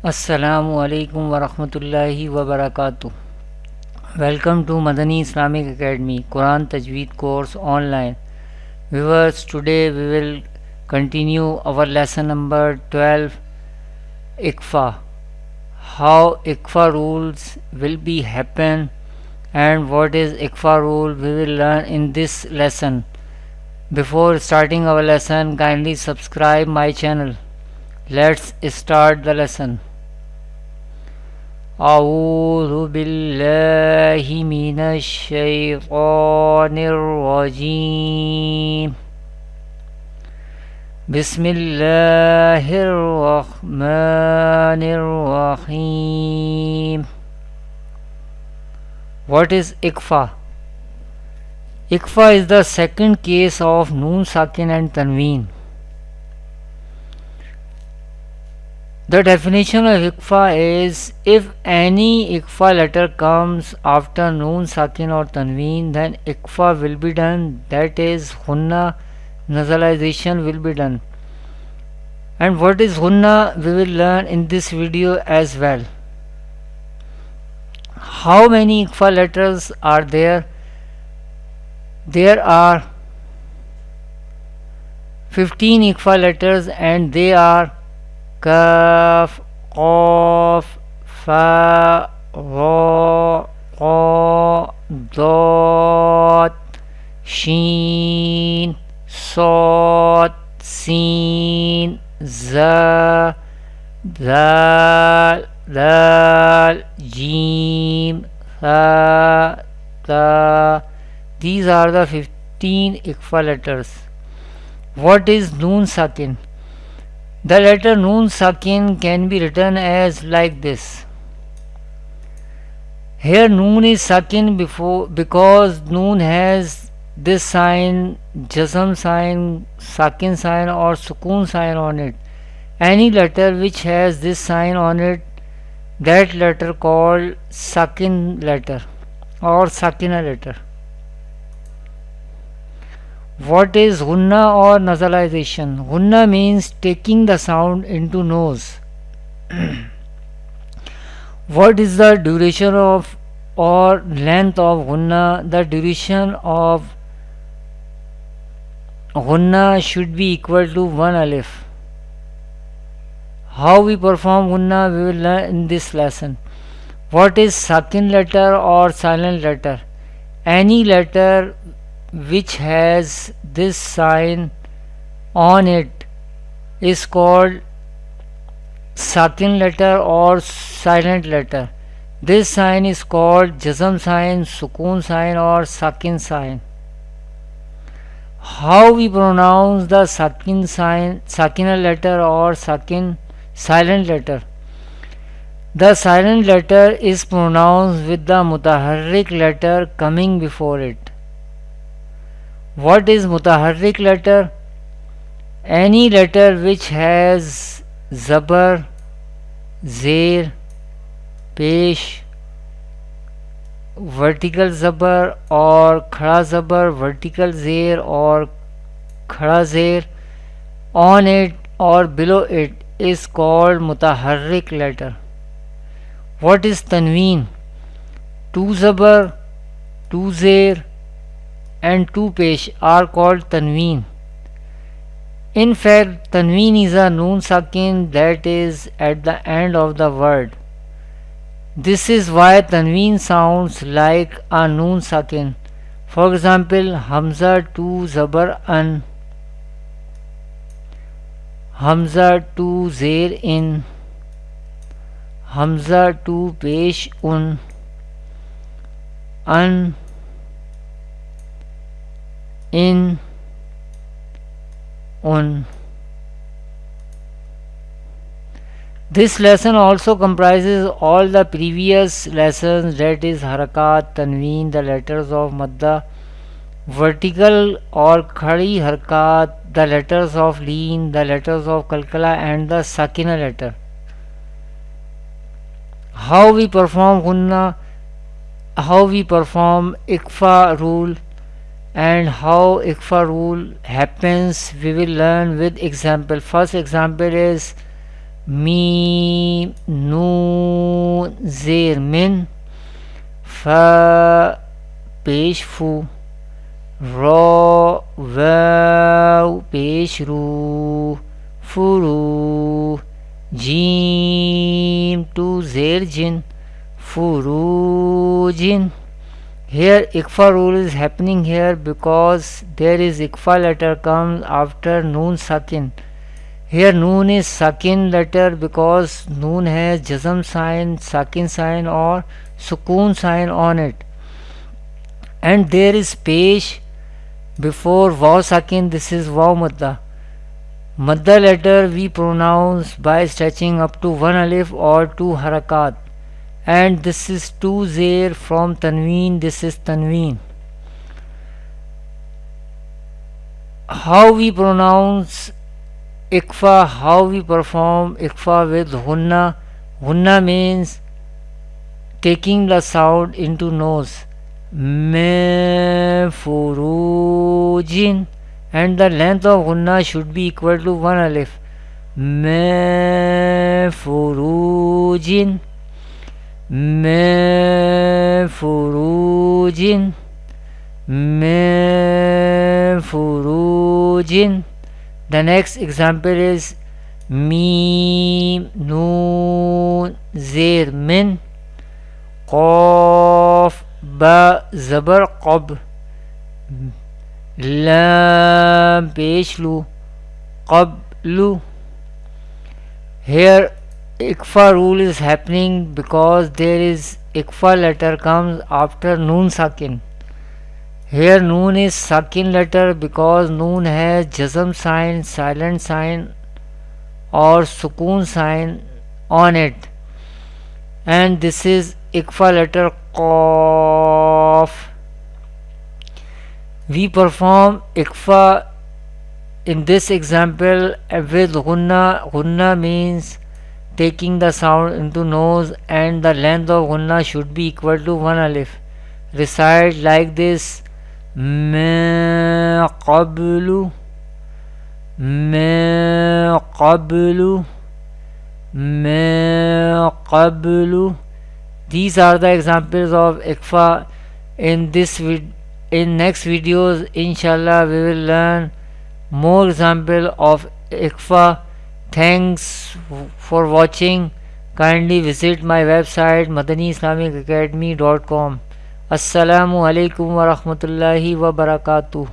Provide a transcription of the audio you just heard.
Assalamu alaikum wa rahmatullahi wa barakatuh. Welcome to Madani Islamic Academy Quran Tajweed course online. Viewers, today we will continue our lesson number 12, Iqfa. How Iqfa rules will be happen and what is Iqfa rule we will learn in this lesson. Before starting our lesson, kindly subscribe my channel. Let's start the lesson. أعوذ بالله من الشيطان الرجيم بسم الله الرحمن الرحيم. What is Iqfa? Iqfa is the second case of Noon Sakin and Tanween. The definition of Iqfa is if any Iqfa letter comes after Noon Sakin or Tanween, then Iqfa will be done, that is Hunna, nasalization will be done. And what is Hunna we will learn in this video as well. How many Iqfa letters are there? There are 15 Iqfa letters and they are Kaf, Qaf, Fa, Ra, Qa, Dad, Sheen, Sad, Sin, Za, Dal, Dal, Jim, Tha, Ta. These are the 15 Iqfa letters. What is Noon Sakin? The letter Noon Sakin can be written as like this. Here Noon is Sakin because Noon has this sign, Jazm sign, Sakin sign or Sukun sign on it. Any letter which has this sign on it, that letter called Sakin letter or Sakina letter. What is Hunna or nasalization? Hunna means taking the sound into nose. What is the duration of or length of Hunna? The duration of Hunna should be equal to 1 alif. How we perform Hunna we will learn in this lesson. What is Sakin letter or silent letter? Any letter which has this sign on it is called Sakin letter or silent letter. This sign is called Jazm sign, Sukun sign or Sakin sign. How we pronounce the Sakin sign, Sakina letter or Sakin silent letter? The silent letter is pronounced with the mutaharrik letter coming before it. What is mutaharrik letter? Any letter which has zabar, zer, pesh, vertical zabar or khada zabar, vertical zer or khada zer on it or below it is called mutaharrik letter. What is tanween? 2 zabar, 2 zer and 2 pesh are called tanween. In fact, tanween is a noon sakin that is at the end of the word. This is why tanween sounds like a noon sakin. For example, Hamza 2 zabar an, Hamza 2 zer in, Hamza 2 pesh un, an, in, on. This lesson also comprises all the previous lessons, that is harakat, tanween, the letters of madda, vertical or khadi harakat, the letters of leen, the letters of kalkala and the sakina letter. How we perform hunna, how we perform Iqfa rule and how Iqfa rule happens we will learn with example. First example is मीम नून ज़ेर मिन, फ पेश फू, रा वाव पेश रू, फुरू, जीम टू ज़ेर जिन, furujin. Here ikfa rule is happening here because there is ikfa letter comes after noon sakin. Here noon is sakin letter because noon has jazm sign, sakin sign or sukoon sign on it, and there is pesh before waw sakin. This is waw madda. Madda letter we pronounce by stretching up to one alif or two harakat, and this is two zer from tanween. This is tanween. How we pronounce ikfa, how we perform ikfa with hunna. Hunna means taking the sound into nose, me furujin, and the length of hunna should be equal to one alif, me furujin, me furujin, me furujin. The next example is mim noon zer min, qaf ba zabar qab, lam pesh lu, qablu. Here ikfa rule is happening because there is ikfa letter comes after noon sakin. Here noon is sakin letter because noon has jazm sign, silent sign or sukoon sign on it, and this is ikfa letter qaf. We perform ikfa in this example with gunna. Gunna means taking the sound into nose, and the length of gunna should be equal to one alif. Recite like this: ما قبل ما قبل ما قبل. These are the examples of ikfa. In next videos inshallah we will learn more example of ikfa. Thanks for watching. Kindly visit my website madaniislamicacademy.com. Assalamu alaikum wa rahmatullahi wa barakatuh.